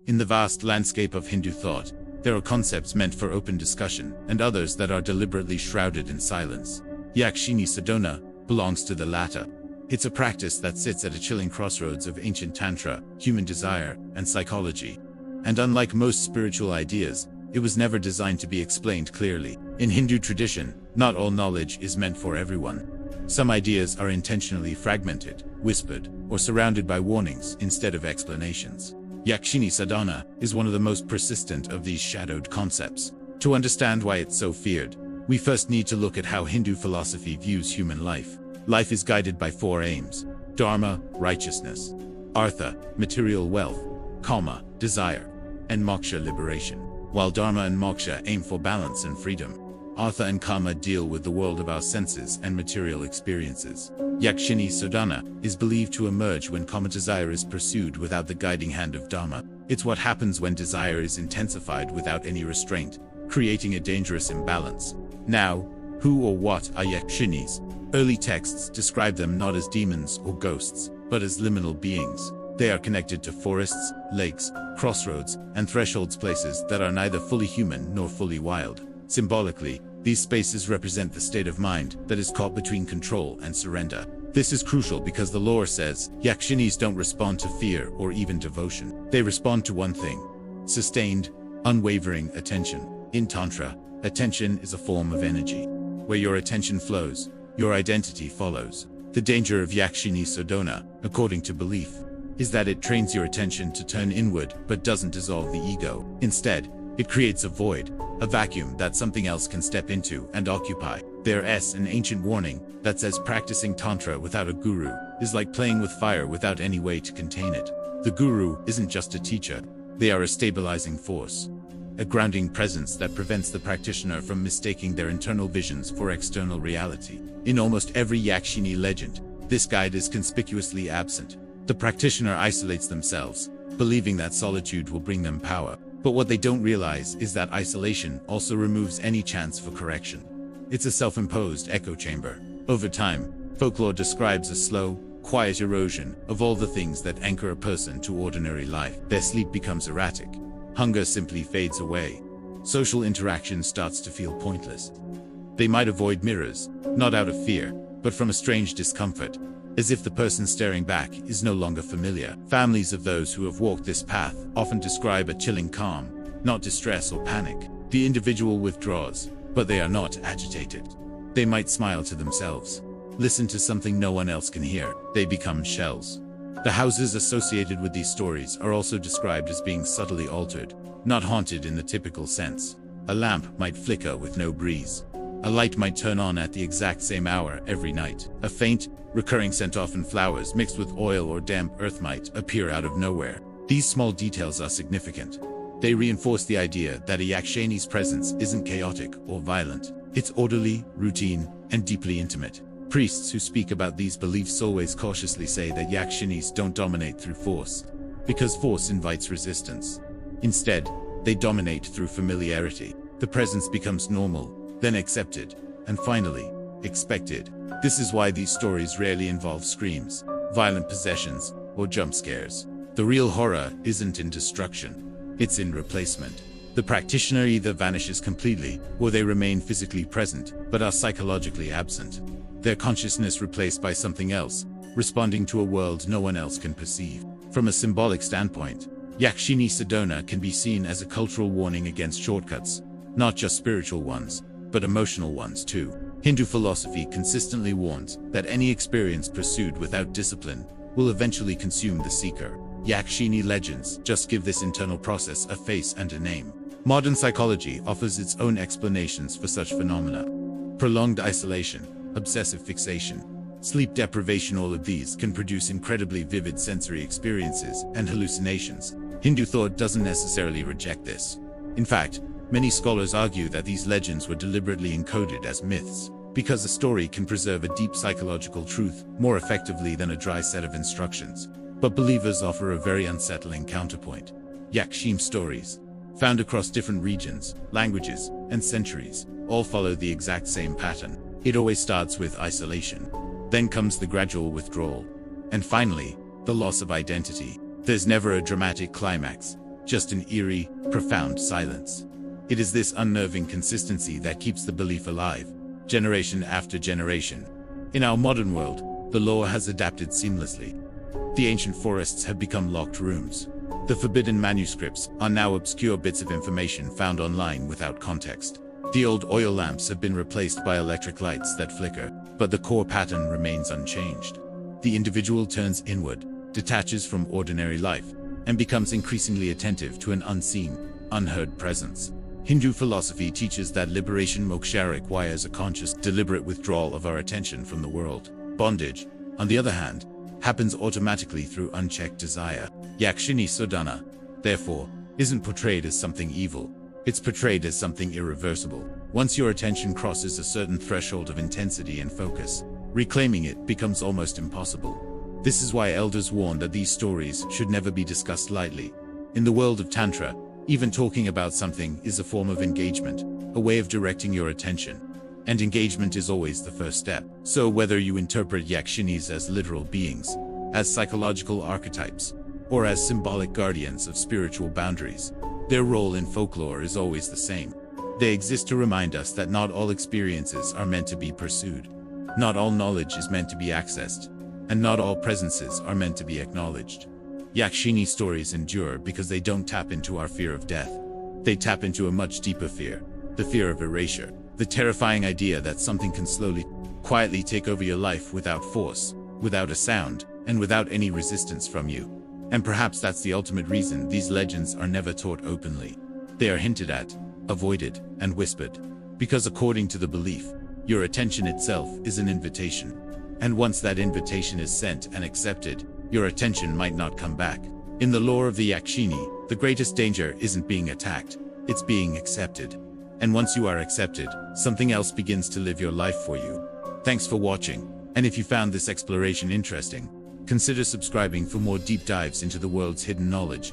In the vast landscape of Hindu thought, there are concepts meant for open discussion, and others that are deliberately shrouded in silence. Yakshini Sadhana belongs to the latter. It's a practice that sits at a chilling crossroads of ancient Tantra, human desire, and psychology. And unlike most spiritual ideas, it was never designed to be explained clearly. In Hindu tradition, not all knowledge is meant for everyone. Some ideas are intentionally fragmented, whispered, or surrounded by warnings instead of explanations. Yakshini Sadhana is one of the most persistent of these shadowed concepts. To understand why it's so feared, we first need to look at how Hindu philosophy views human life. Life is guided by four aims: dharma, righteousness; artha, material wealth; kama, desire; and moksha, liberation. While dharma and moksha aim for balance and freedom, artha and kama deal with the world of our senses and material experiences. Yakshini Sadhana is believed to emerge when kama desire is pursued without the guiding hand of dharma. It's what happens when desire is intensified without any restraint, creating a dangerous imbalance. Now, who or what are Yakshinis? Early texts describe them not as demons or ghosts, but as liminal beings. They are connected to forests, lakes, crossroads, and thresholds, places that are neither fully human nor fully wild. Symbolically, these spaces represent the state of mind that is caught between control and surrender. This is crucial because the lore says Yakshinis don't respond to fear or even devotion. They respond to one thing: sustained, unwavering attention. In Tantra, attention is a form of energy. Where your attention flows, your identity follows. The danger of Yakshini Sadhana, according to belief, is that it trains your attention to turn inward but doesn't dissolve the ego. Instead, it creates a void, a vacuum that something else can step into and occupy. There's an ancient warning that says practicing Tantra without a guru is like playing with fire without any way to contain it. The guru isn't just a teacher, they are a stabilizing force, a grounding presence that prevents the practitioner from mistaking their internal visions for external reality. In almost every Yakshini legend, this guide is conspicuously absent. The practitioner isolates themselves, believing that solitude will bring them power. But what they don't realize is that isolation also removes any chance for correction. It's a self-imposed echo chamber. Over time, folklore describes a slow, quiet erosion of all the things that anchor a person to ordinary life. Their sleep becomes erratic. Hunger simply fades away. Social interaction starts to feel pointless. They might avoid mirrors, not out of fear, but from a strange discomfort, as if the person staring back is no longer familiar. Families of those who have walked this path often describe a chilling calm, not distress or panic. The individual withdraws, but they are not agitated. They might smile to themselves, listen to something no one else can hear. They become shells. The houses associated with these stories are also described as being subtly altered, not haunted in the typical sense. A lamp might flicker with no breeze. A light might turn on at the exact same hour every night. A faint, recurring scent, often flowers mixed with oil or damp earth, might appear out of nowhere. These small details are significant. They reinforce the idea that a Yakshini's presence isn't chaotic or violent. It's orderly, routine, and deeply intimate. Priests who speak about these beliefs always cautiously say that Yakshinis don't dominate through force, because force invites resistance. Instead, they dominate through familiarity. The presence becomes normal, then accepted, and finally, expected. This is why these stories rarely involve screams, violent possessions, or jump scares. The real horror isn't in destruction, it's in replacement. The practitioner either vanishes completely, or they remain physically present, but are psychologically absent. Their consciousness replaced by something else, responding to a world no one else can perceive. From a symbolic standpoint, Yakshini Sadhana can be seen as a cultural warning against shortcuts, not just spiritual ones, but emotional ones too. Hindu philosophy consistently warns that any experience pursued without discipline will eventually consume the seeker. Yakshini legends just give this internal process a face and a name. Modern psychology offers its own explanations for such phenomena. Prolonged isolation, obsessive fixation, sleep deprivation, all of these can produce incredibly vivid sensory experiences and hallucinations. Hindu thought doesn't necessarily reject this. In fact, many scholars argue that these legends were deliberately encoded as myths, because a story can preserve a deep psychological truth more effectively than a dry set of instructions. But believers offer a very unsettling counterpoint. Yakshim stories, found across different regions, languages, and centuries, all follow the exact same pattern. It always starts with isolation. Then comes the gradual withdrawal. And finally, the loss of identity. There's never a dramatic climax. just an eerie, profound silence. It is this unnerving consistency that keeps the belief alive, generation after generation. In our modern world, the lore has adapted seamlessly. The ancient forests have become locked rooms. The forbidden manuscripts are now obscure bits of information found online without context. The old oil lamps have been replaced by electric lights that flicker, but the core pattern remains unchanged. The individual turns inward, detaches from ordinary life, and becomes increasingly attentive to an unseen, unheard presence. Hindu philosophy teaches that liberation moksha requires a conscious, deliberate withdrawal of our attention from the world. Bondage, on the other hand, happens automatically through unchecked desire. Yakshini Sadhana, therefore, isn't portrayed as something evil. It's portrayed as something irreversible. Once your attention crosses a certain threshold of intensity and focus, reclaiming it becomes almost impossible. This is why elders warn that these stories should never be discussed lightly. In the world of Tantra, even talking about something is a form of engagement, a way of directing your attention. And engagement is always the first step. So whether you interpret Yakshinis as literal beings, as psychological archetypes, or as symbolic guardians of spiritual boundaries, their role in folklore is always the same. They exist to remind us that not all experiences are meant to be pursued. Not all knowledge is meant to be accessed, and not all presences are meant to be acknowledged. Yakshini stories endure because they don't tap into our fear of death. They tap into a much deeper fear, the fear of erasure, the terrifying idea that something can slowly, quietly take over your life without force, without a sound, and without any resistance from you. And perhaps that's the ultimate reason these legends are never taught openly. They are hinted at, avoided, and whispered. Because according to the belief, your attention itself is an invitation. And once that invitation is sent and accepted, your attention might not come back. In the lore of the Yakshini, the greatest danger isn't being attacked, it's being accepted. And once you are accepted, something else begins to live your life for you. Thanks for watching, and if you found this exploration interesting, consider subscribing for more deep dives into the world's hidden knowledge.